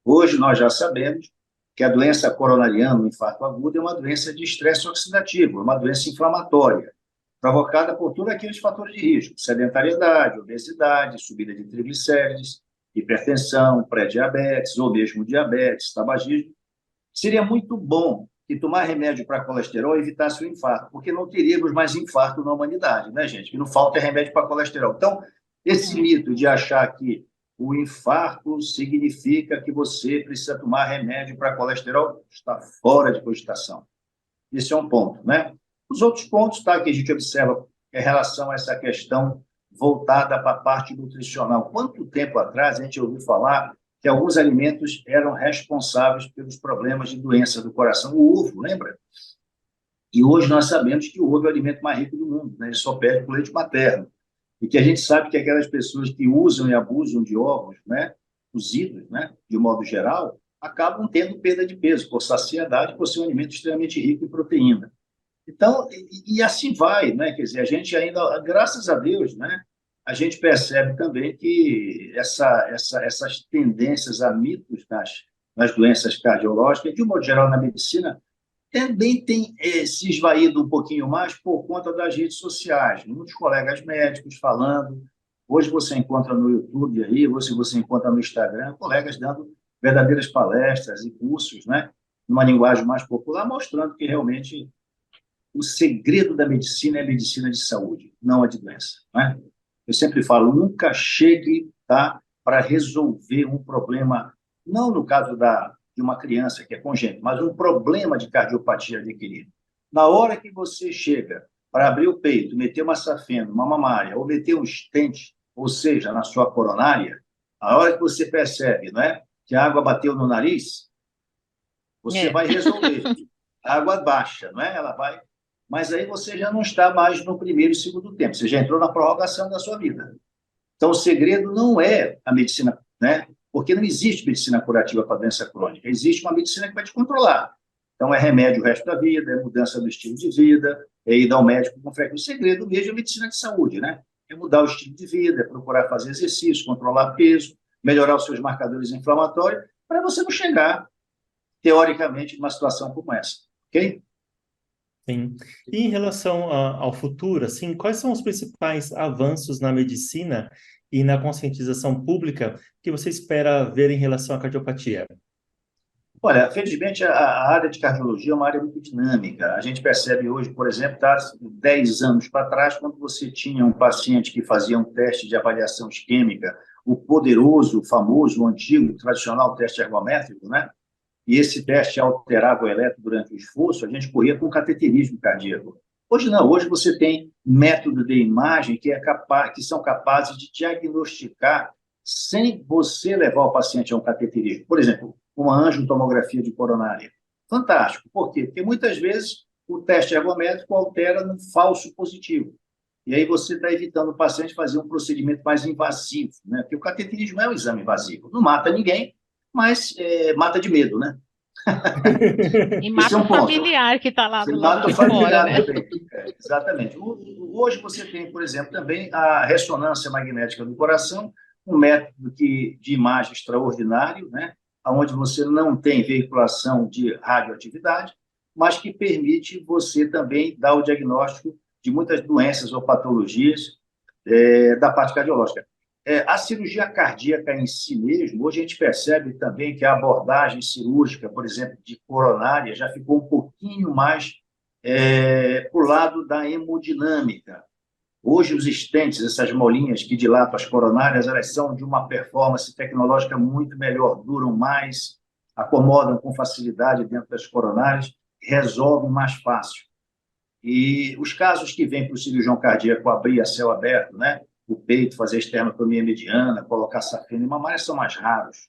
Hoje nós já sabemos que a doença coronariana, o infarto agudo, é uma doença de estresse oxidativo, é uma doença inflamatória, provocada por todos aqueles fatores de risco: sedentariedade, obesidade, subida de triglicérides, hipertensão, pré-diabetes, ou mesmo diabetes, tabagismo. Seria muito bom que tomar remédio para colesterol evitasse o infarto, porque não teríamos mais infarto na humanidade, né, gente? Que não falta é remédio para colesterol. Então, esse mito de achar que o infarto significa que você precisa tomar remédio para colesterol está fora de cogitação. Esse é um ponto, né? Os outros pontos, tá, que a gente observa em relação a essa questão voltada para a parte nutricional. Quanto tempo atrás a gente ouviu falar que alguns alimentos eram responsáveis pelos problemas de doença do coração? O ovo, lembra? E hoje nós sabemos que o ovo é o alimento mais rico do mundo, né? Ele só perde para o leite materno. E que a gente sabe que aquelas pessoas que usam e abusam de ovos, né, cozidos, né, de modo geral, acabam tendo perda de peso por saciedade, por ser um alimento extremamente rico em proteína. Então, e assim vai, né? Quer dizer, a gente ainda, graças a Deus, né, a gente percebe também que essas tendências a mitos nas doenças cardiológicas, de um modo geral na medicina, também tem se esvaído um pouquinho mais por conta das redes sociais. Muitos colegas médicos falando. Hoje você encontra no YouTube aí, hoje você encontra no Instagram, colegas dando verdadeiras palestras e cursos, né, numa linguagem mais popular, mostrando que realmente o segredo da medicina é a medicina de saúde, não a de doença, né? Eu sempre falo, nunca chegue, tá, para resolver um problema, não no caso de uma criança que é congênita, mas um problema de cardiopatia adquirida. Na hora que você chega para abrir o peito, meter uma safena, uma mamária, ou meter um stent, ou seja, na sua coronária, a hora que você percebe, não é, que a água bateu no nariz, você vai resolver. A água baixa, não é? Ela vai... Mas aí você já não está mais no primeiro e segundo tempo, você já entrou na prorrogação da sua vida. Então, o segredo não é a medicina, né? Porque não existe medicina curativa para doença crônica, existe uma medicina que vai te controlar. Então, é remédio o resto da vida, é mudança do estilo de vida, é ir ao médico com frequência. O segredo mesmo é a medicina de saúde, né? É mudar o estilo de vida, é procurar fazer exercício, controlar peso, melhorar os seus marcadores inflamatórios, para você não chegar, teoricamente, numa situação como essa, ok? Sim. E em relação ao futuro, assim, quais são os principais avanços na medicina e na conscientização pública que você espera ver em relação à cardiopatia? Olha, felizmente a área de cardiologia é uma área muito dinâmica. A gente percebe hoje, por exemplo, tá, 10 anos para trás, quando você tinha um paciente que fazia um teste de avaliação isquêmica, o poderoso, famoso, antigo, tradicional teste ergométrico, né? E esse teste alterava o eletro durante o esforço, a gente corria com cateterismo cardíaco. Hoje não, hoje você tem métodos de imagem que são capazes de diagnosticar sem você levar o paciente a um cateterismo. Por exemplo, uma angiotomografia de coronária. Fantástico. Por quê? Porque muitas vezes o teste ergométrico altera num falso positivo. E aí você está evitando o paciente fazer um procedimento mais invasivo, né? Porque o cateterismo é um exame invasivo. Não mata ninguém, mas mata de medo, né? E mata o familiar que está lá do lado de fora, né? Exatamente. Hoje você tem, por exemplo, também a ressonância magnética do coração, um método de imagem extraordinário, né? Onde você não tem veiculação de radioatividade, mas que permite você também dar o diagnóstico de muitas doenças ou patologias da parte cardiológica. A cirurgia cardíaca em si mesmo, hoje a gente percebe também que a abordagem cirúrgica, por exemplo, de coronária, já ficou um pouquinho mais para o lado da hemodinâmica. Hoje, os stents, essas molinhas que dilatam as coronárias, elas são de uma performance tecnológica muito melhor, duram mais, acomodam com facilidade dentro das coronárias, resolvem mais fácil. E os casos que vêm para o cirurgião cardíaco abrir a céu aberto, né? O peito, fazer esternotomia mediana, colocar safena e mamária são mais raros.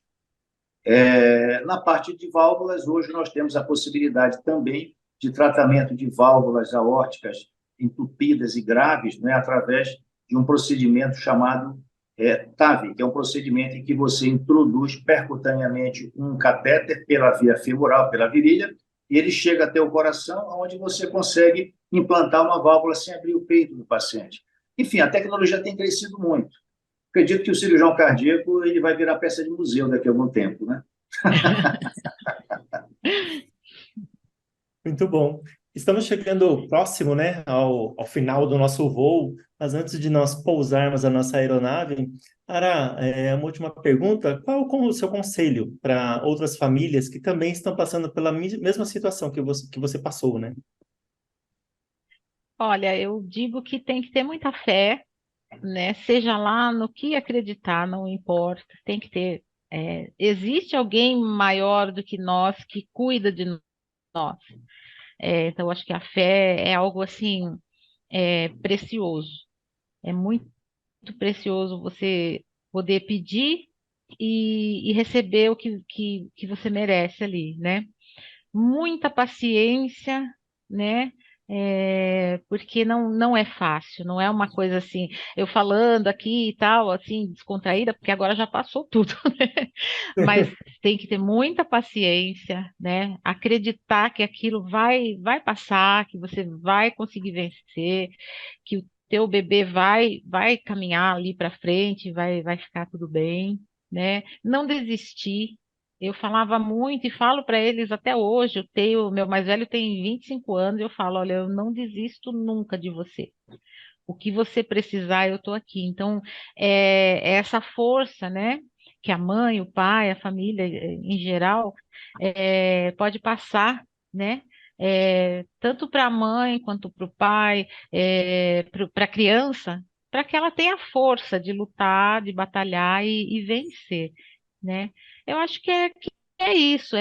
Na parte de válvulas, hoje nós temos a possibilidade também de tratamento de válvulas aórticas entupidas e graves, né, através de um procedimento chamado TAVI, que é um procedimento em que você introduz percutaneamente um catéter pela via femoral, pela virilha, e ele chega até o coração, onde você consegue implantar uma válvula sem abrir o peito do paciente. Enfim, a tecnologia tem crescido muito. Acredito que o cirurgião cardíaco ele vai virar peça de museu daqui a algum tempo, né? Muito bom. Estamos chegando próximo, né, ao final do nosso voo, mas antes de nós pousarmos a nossa aeronave, Ara, uma última pergunta: qual o seu conselho para outras famílias que também estão passando pela mesma situação que você passou, né? Olha, eu digo que tem que ter muita fé, né? Seja lá no que acreditar, não importa, tem que ter. Existe alguém maior do que nós que cuida de nós. Então, acho que a fé é algo assim, precioso. É muito precioso você poder pedir e receber o que você merece ali, né? Muita paciência, né? Porque não é fácil, não é uma coisa assim, eu falando aqui e tal, assim, descontraída, porque agora já passou tudo, né? Mas tem que ter muita paciência, né? Acreditar que aquilo vai passar, que você vai conseguir vencer, que o teu bebê vai caminhar ali para frente, vai ficar tudo bem, né? Não desistir. Eu falava muito e falo para eles até hoje. Meu mais velho tem 25 anos, e eu falo, olha, eu não desisto nunca de você. O que você precisar, eu estou aqui. Então, é essa força, né, que a mãe, o pai, a família, em geral, pode passar, né, tanto para a mãe quanto para o pai, para a criança, para que ela tenha força de lutar, de batalhar e vencer, né? Eu acho que é isso,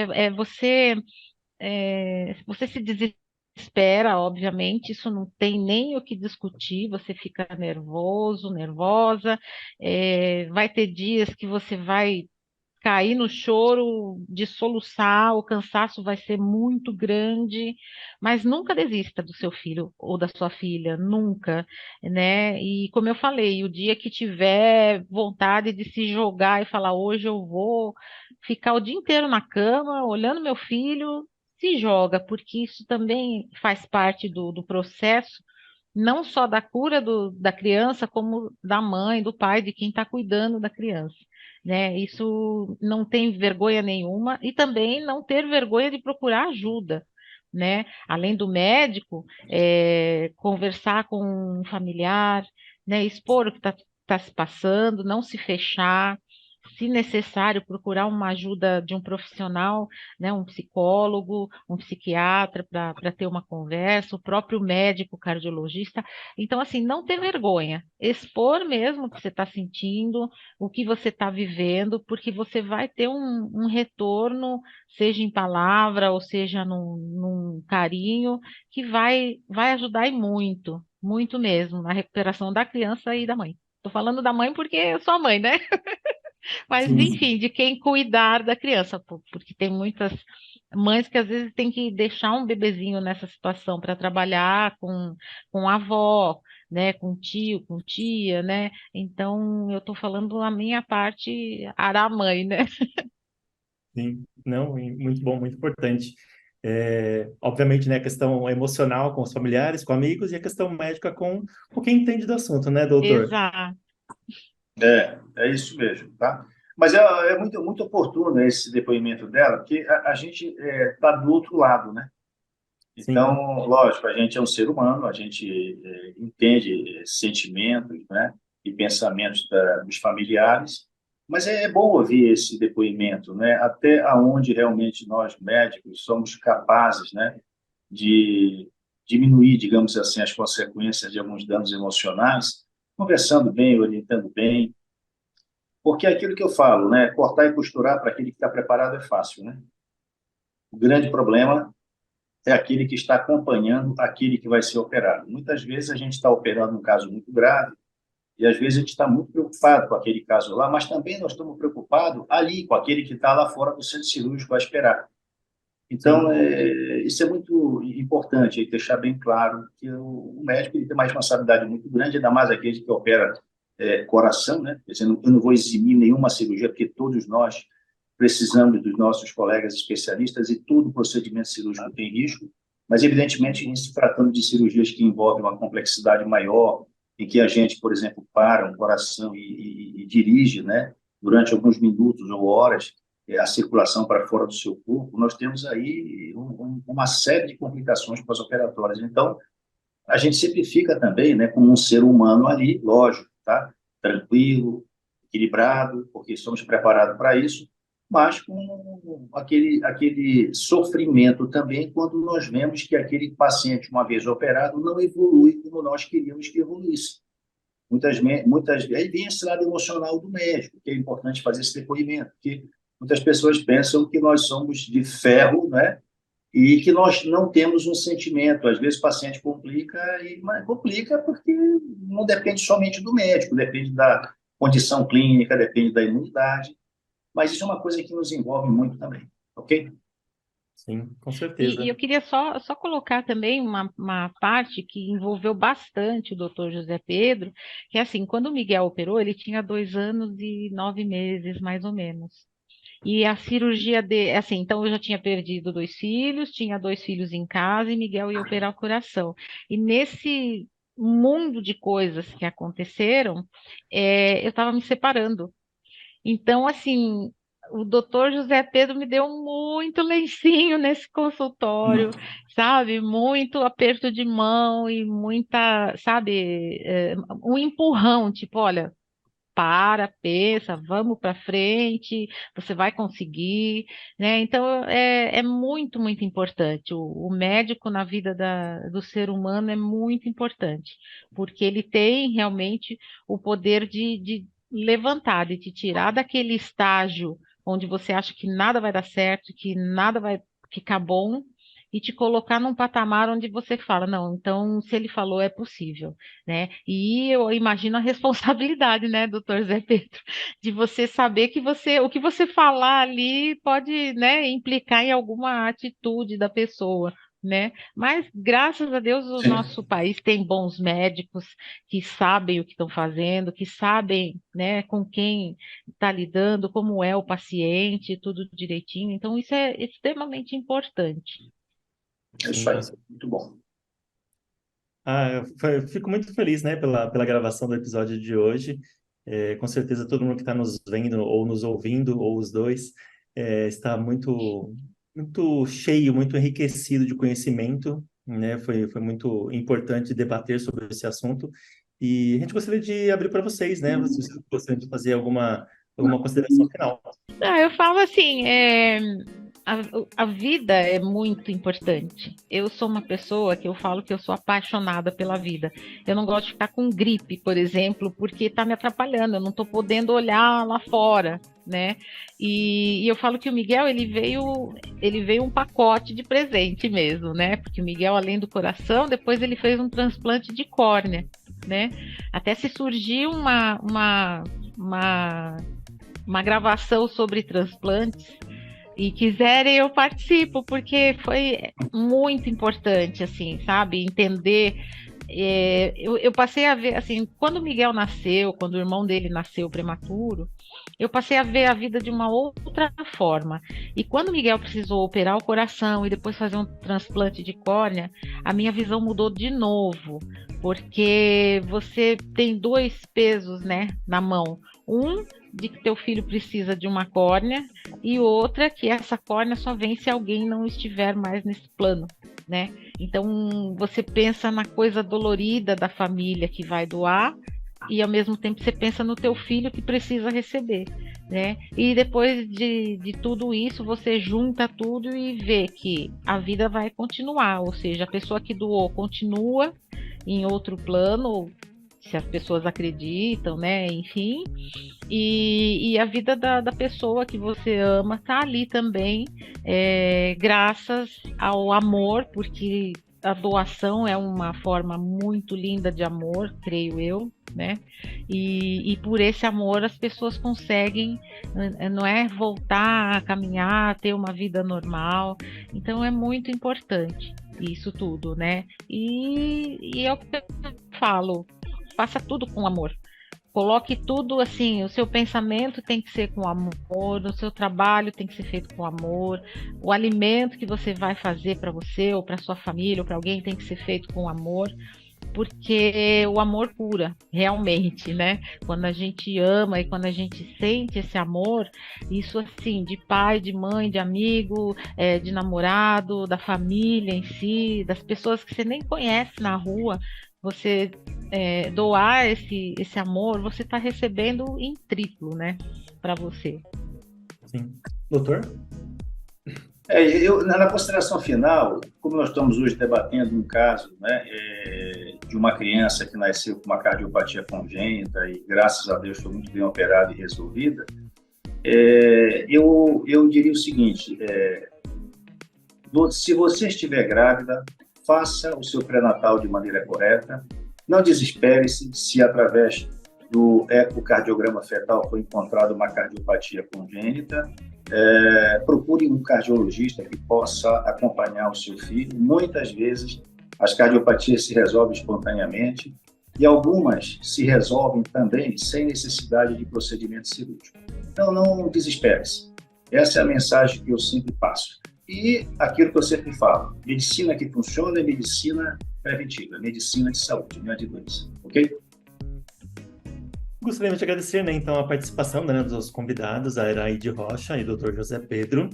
você se desespera, obviamente, isso não tem nem o que discutir, você fica nervoso, nervosa, vai ter dias que você vai cair no choro, de soluçar, o cansaço vai ser muito grande, mas nunca desista do seu filho ou da sua filha, nunca, né? E como eu falei, o dia que tiver vontade de se jogar e falar, hoje eu vou ficar o dia inteiro na cama, olhando meu filho, se joga, porque isso também faz parte do processo, não só da cura da criança, como da mãe, do pai, de quem está cuidando da criança, né? Isso não tem vergonha nenhuma e também não ter vergonha de procurar ajuda, né? Além do médico, conversar com um familiar, né? Expor o que está se passando, não se fechar. Se necessário, procurar uma ajuda de um profissional, né, um psicólogo, um psiquiatra para ter uma conversa, o próprio médico cardiologista. Então, assim, não ter vergonha, expor mesmo o que você está sentindo, o que você está vivendo, porque você vai ter um retorno, seja em palavra ou seja num carinho, que vai ajudar e muito, muito mesmo, na recuperação da criança e da mãe. Estou falando da mãe porque eu sou a mãe, né? Mas, Sim. enfim, de quem cuidar da criança, porque tem muitas mães que às vezes têm que deixar um bebezinho nessa situação para trabalhar com a avó, né, com tio, com tia, né? Então, eu estou falando a minha parte, a mãe, né? Sim, não, e muito bom, muito importante. Obviamente, né, a questão emocional com os familiares, com amigos, e a questão médica com quem entende do assunto, né, doutor? Exato. É isso mesmo, tá? Mas é muito, muito oportuno esse depoimento dela, porque a gente está do outro lado, né? Sim, Então, lógico, a gente é um ser humano, a gente entende sentimentos, né, e pensamentos dos familiares, mas é bom ouvir esse depoimento, né, até aonde realmente nós médicos somos capazes, né, de diminuir, digamos assim, as consequências de alguns danos emocionais, conversando bem, orientando bem, porque é aquilo que eu falo, né, cortar e costurar para aquele que está preparado é fácil, né? O grande problema é aquele que está acompanhando aquele que vai ser operado. Muitas vezes a gente está operando um caso muito grave e às vezes a gente está muito preocupado com aquele caso lá, mas também nós estamos preocupados ali com aquele que está lá fora do centro cirúrgico a esperar. Então, sim, isso é muito importante, deixar bem claro que o médico ele tem uma responsabilidade muito grande, ainda mais aquele que opera coração, né? Quer dizer, eu não vou eximir nenhuma cirurgia, porque todos nós precisamos dos nossos colegas especialistas e todo procedimento cirúrgico tem risco, mas, evidentemente, em se tratando de cirurgias que envolvem uma complexidade maior, em que a gente, por exemplo, para um coração e dirige, né, durante alguns minutos ou horas, a circulação para fora do seu corpo, nós temos aí uma série de complicações pós-operatórias. Então, a gente sempre fica também, né, como um ser humano ali, lógico, tá? Tranquilo, equilibrado, porque somos preparados para isso, mas com aquele sofrimento também quando nós vemos que aquele paciente, uma vez operado, não evolui como nós queríamos que evoluísse. Muitas vezes, aí vem esse lado emocional do médico, que é importante fazer esse depoimento, porque muitas pessoas pensam que nós somos de ferro, né? E que nós não temos um sentimento. Às vezes o paciente complica, mas complica porque não depende somente do médico, depende da condição clínica, depende da imunidade, mas isso é uma coisa que nos envolve muito também, ok? Sim, com certeza. E eu queria só colocar também uma parte que envolveu bastante o doutor José Pedro, que é assim, quando o Miguel operou, ele tinha 2 anos e 9 meses, mais ou menos. E a cirurgia assim, então eu já tinha perdido 2 filhos, tinha 2 filhos em casa e Miguel ia operar o coração. E nesse mundo de coisas que aconteceram, eu estava me separando. Então, assim, o doutor José Pedro me deu muito lencinho nesse consultório, sabe? Muito aperto de mão e muita, sabe, um empurrão, tipo, olha, pensa, vamos para frente, você vai conseguir, né? Então, é muito, muito importante. O médico na vida do ser humano é muito importante, porque ele tem realmente o poder de levantar, de te tirar daquele estágio onde você acha que nada vai dar certo, que nada vai ficar bom, e te colocar num patamar onde você fala, não, então, se ele falou, é possível, né? E eu imagino a responsabilidade, né, doutor Zé Pedro, de você saber que o que você falar ali pode, né, implicar em alguma atitude da pessoa, né? Mas, graças a Deus, o nosso país tem bons médicos que sabem o que estão fazendo, que sabem, né, com quem está lidando, como é o paciente, tudo direitinho. Então, isso é extremamente importante. É isso aí, muito bom. Eu fico muito feliz, né, pela gravação do episódio de hoje. Com certeza todo mundo que está nos vendo ou nos ouvindo, ou os dois, está muito, muito cheio, muito enriquecido de conhecimento, né? Foi muito importante debater sobre esse assunto. E a gente gostaria de abrir para vocês, né? Se vocês gostariam de fazer alguma consideração final. Eu falo assim, a vida é muito importante. Eu sou uma pessoa que eu falo que eu sou apaixonada pela vida. Eu não gosto de ficar com gripe, por exemplo, porque está me atrapalhando, eu não estou podendo olhar lá fora, né? E eu falo que o Miguel, ele veio um pacote de presente mesmo, né? Porque o Miguel, além do coração, depois ele fez um transplante de córnea, né? Até se surgiu uma gravação sobre transplantes e quiserem, eu participo, porque foi muito importante, assim, sabe? Entender. Eu passei a ver, assim, quando o Miguel nasceu, quando o irmão dele nasceu prematuro, eu passei a ver a vida de uma outra forma. E quando o Miguel precisou operar o coração e depois fazer um transplante de córnea, a minha visão mudou de novo, porque você tem 2 pesos, né, na mão. Um, de que teu filho precisa de uma córnea, e outra, que essa córnea só vem se alguém não estiver mais nesse plano, né? Então, você pensa na coisa dolorida da família que vai doar, e ao mesmo tempo você pensa no teu filho que precisa receber, né? E depois de tudo isso, você junta tudo e vê que a vida vai continuar, ou seja, a pessoa que doou continua em outro plano, se as pessoas acreditam, né? Enfim, e a vida da pessoa que você ama tá ali também, graças ao amor, porque a doação é uma forma muito linda de amor, creio eu, né? E por esse amor as pessoas conseguem, não é, voltar a caminhar, ter uma vida normal. Então é muito importante isso tudo, né? E é o que eu falo, faça tudo com amor. Coloque tudo assim, o seu pensamento tem que ser com amor, o seu trabalho tem que ser feito com amor, o alimento que você vai fazer para você, ou para sua família, ou para alguém tem que ser feito com amor, porque o amor cura, realmente, né? Quando a gente ama e quando a gente sente esse amor, isso assim, de pai, de mãe, de amigo, de namorado, da família em si, das pessoas que você nem conhece na rua, você doar esse amor, você está recebendo em triplo, né? Para você. Sim. Doutor? Na consideração final, como nós estamos hoje debatendo um caso, né, de uma criança que nasceu com uma cardiopatia congênita e, graças a Deus, foi muito bem operada e resolvida, eu diria o seguinte, se você estiver grávida, faça o seu pré-natal de maneira correta, não desespere-se se através do ecocardiograma fetal foi encontrada uma cardiopatia congênita. Procure um cardiologista que possa acompanhar o seu filho. Muitas vezes as cardiopatias se resolvem espontaneamente e algumas se resolvem também sem necessidade de procedimento cirúrgico. Então não desespere-se. Essa é a mensagem que eu sempre passo. E aquilo que eu sempre falo, medicina que funciona é medicina preventiva, medicina de saúde, não é de doença, ok? Gostaríamos de agradecer, né, então, a participação, né, dos nossos convidados, a Iraide Rocha e o Dr. José Pedro.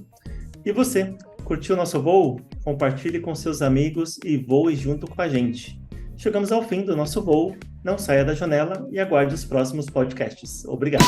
E você, curtiu o nosso voo? Compartilhe com seus amigos e voe junto com a gente. Chegamos ao fim do nosso voo. Não saia da janela e aguarde os próximos podcasts. Obrigado.